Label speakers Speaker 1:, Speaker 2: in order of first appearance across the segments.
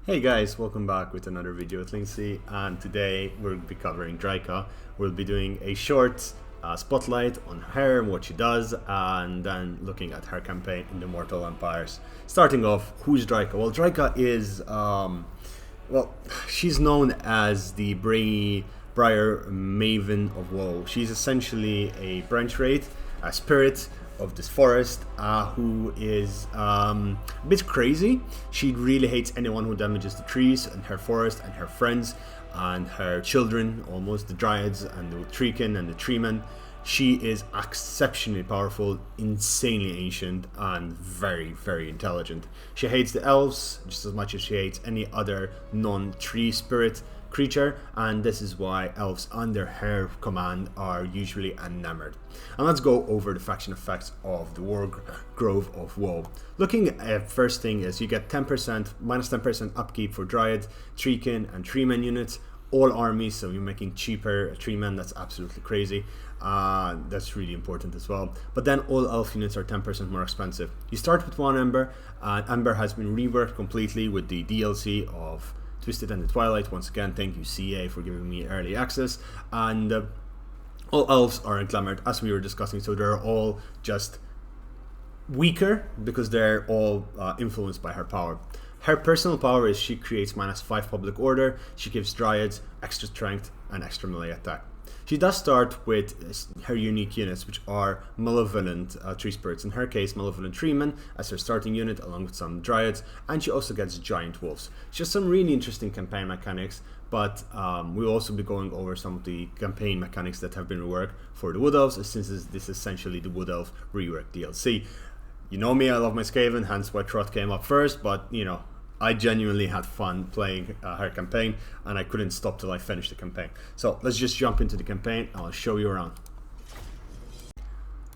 Speaker 1: Hey guys, welcome back with another video with Linksi, and today we'll be covering Drycha. We'll be doing a short spotlight on her and what she does, and then looking at her campaign in the Mortal Empires. Starting off, who's Drycha? Well, Drycha is, she's known as the Briarmaven of WoW. She's essentially a branch wraith, a spirit of this forest, who is a bit crazy. She really hates anyone who damages the trees and her forest and her friends and her children, almost the dryads and the treekin and the treemen. She is exceptionally powerful, insanely ancient, and very, very intelligent. She hates the elves just as much as she hates any other non-tree spirit creature, and this is why elves under her command are usually enamored. And let's go over the faction effects of the War Grove of WoW. Looking at first thing is you get 10%, minus 10% upkeep for Dryad, Treekin, and Treeman units. All armies, so you're making cheaper Treemen. That's absolutely crazy. That's really important as well. But then all elf units are 10% more expensive. You start with one Ember, and Ember has been reworked completely with the DLC of Twisted and the Twilight. Once again, thank you CA for giving me early access. And all elves are enclamored, as we were discussing, so they're all just weaker because they're all influenced by her power. Her personal power is she creates -5 public order. She gives dryads extra strength and extra melee attack. She does start with her unique units, which are malevolent tree spirits. In her case, malevolent treemen as her starting unit, along with some dryads, and she also gets giant wolves. She has some really interesting campaign mechanics, but we'll also be going over some of the campaign mechanics that have been reworked for the Wood Elves, since this is essentially the Wood Elf rework DLC. You know me, I love my Skaven, hence why Trot came up first, but you know, I genuinely had fun playing her campaign, and I couldn't stop till I finished the campaign. So let's just jump into the campaign and I'll show you around.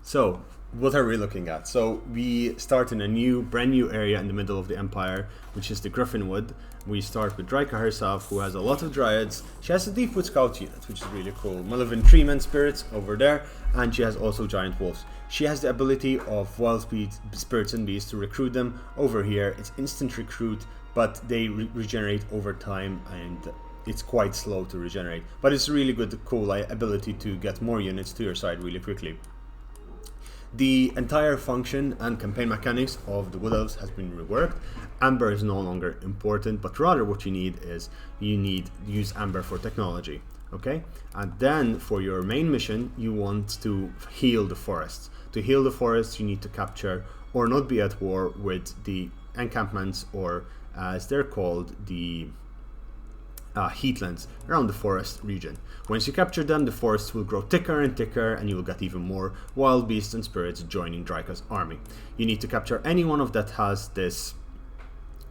Speaker 1: So what are we looking at? So we start in a brand new area in the middle of the Empire, which is the Griffinwood. We start with Drycha herself, who has a lot of dryads. She has a Deepwood Scout unit, which is really cool. Malevolent Treeman spirits over there, and she has also giant wolves. She has the ability of wild speed spirits and beasts to recruit them. Over here, it's instant recruit, but they regenerate over time, and it's quite slow to regenerate. But it's a really good, cool ability to get more units to your side really quickly. The entire function and campaign mechanics of the Wood Elves has been reworked. Amber is no longer important, but rather what you need is use Amber for technology. Okay, and then for your main mission, you want to heal the forests. To heal the forests, you need to capture or not be at war with the encampments, or as they're called, the heathlands around the forest region. Once you capture them, the forests will grow thicker and thicker, and you will get even more wild beasts and spirits joining Drycha's army. You need to capture anyone of that has this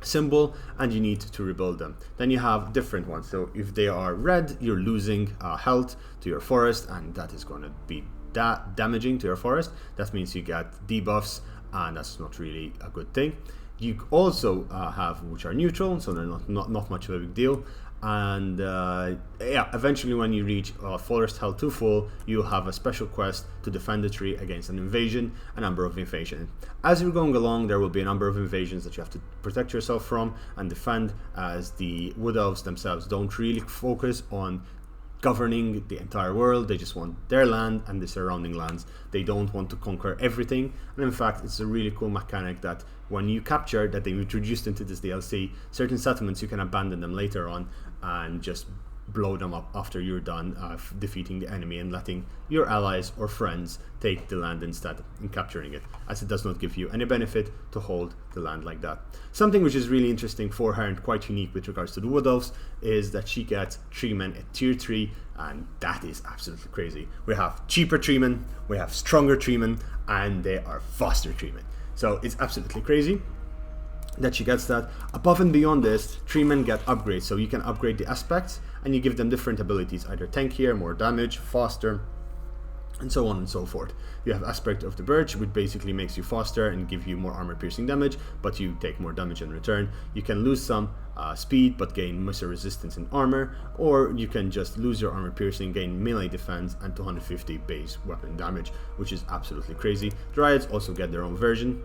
Speaker 1: symbol, and you need to rebuild them. Then you have different ones. So if they are red, you're losing health to your forest, and that is going to be damaging to your forest. That means you get debuffs, and that's not really a good thing. You also have which are neutral, so they're not much of a big deal. And yeah, eventually when you reach forest health to full, you have a special quest to defend the tree against an invasion, a number of invasions. As you're going along, there will be a number of invasions that you have to protect yourself from and defend, as the Wood Elves themselves don't really focus on governing the entire world. They just want their land and the surrounding lands. They don't want to conquer everything. And in fact, it's a really cool mechanic that when you capture, that they introduced into this DLC, certain settlements, you can abandon them later on and just blow them up after you're done defeating the enemy and letting your allies or friends take the land instead in capturing it, as it does not give you any benefit to hold the land like that. Something which is really interesting for her and quite unique with regards to the Wood Elves is that she gets treemen at tier 3, and that is absolutely crazy. We have cheaper treemen, we have stronger treemen, and they are faster treemen. So it's absolutely crazy that she gets that. Above and beyond this, treemen get upgrades, so you can upgrade the aspects and you give them different abilities, either tankier, more damage, faster, and so on and so forth. You have aspect of the birch, which basically makes you faster and give you more armor piercing damage, but you take more damage in return. You can lose some speed but gain missile resistance and armor, or you can just lose your armor piercing, gain melee defense and 250 base weapon damage, which is absolutely crazy. Dryads also get their own version.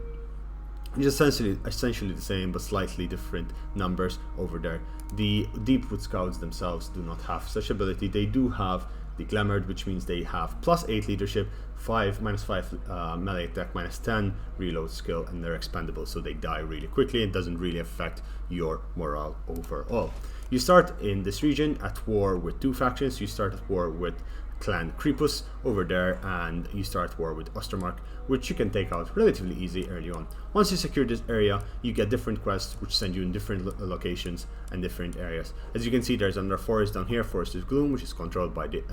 Speaker 1: It's essentially the same, but slightly different numbers over there. The Deepwood Scouts themselves do not have such ability. They do have the Glamoured, which means they have +8 leadership, -5 melee attack, -10 reload skill, and they're expendable, so they die really quickly. It doesn't really affect your morale overall. You start in this region at war with 2 factions. You start at war with Clan Creepus over there, and you start war with Ostermark, which you can take out relatively easy early on. Once you secure this area, you get different quests which send you in different locations and different areas. As you can see, there's another forest down here, Forest of Gloom, which is controlled by the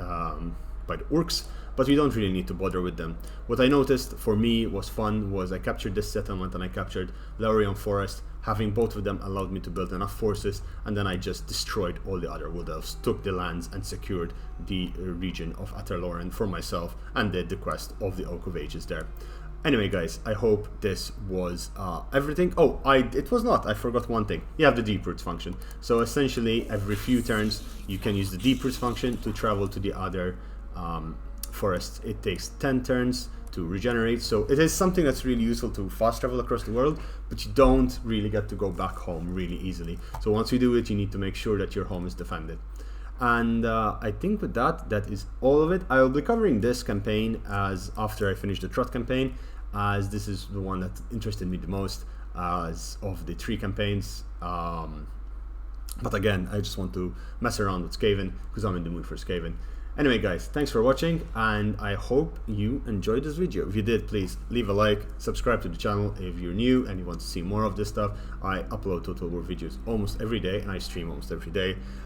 Speaker 1: orcs, but we don't really need to bother with them. What I noticed for me was fun was I captured this settlement and I captured Laurion Forest. Having both of them allowed me to build enough forces, and then I just destroyed all the other Wood Elves, took the lands and secured the region of Aterloren for myself, and did the quest of the Oak of Ages there. Anyway guys, I hope this was everything. Oh, it was not. I forgot one thing. You have the Deep Roots function. So essentially every few turns you can use the Deep Roots function to travel to the other forests. It takes 10 turns to regenerate, so it is something that's really useful to fast travel across the world, but you don't really get to go back home really easily. So once you do it, you need to make sure that your home is defended. And I think with that is all of it. I will be covering this campaign as after I finish the Trot campaign, as this is the one that interested me the most as of the 3 campaigns. But again, I just want to mess around with Skaven because I'm in the mood for Skaven. Anyway guys, thanks for watching, and I hope you enjoyed this video. If you did, please leave a like, subscribe to the channel if you're new and you want to see more of this stuff. I upload Total War videos almost every day, and I stream almost every day.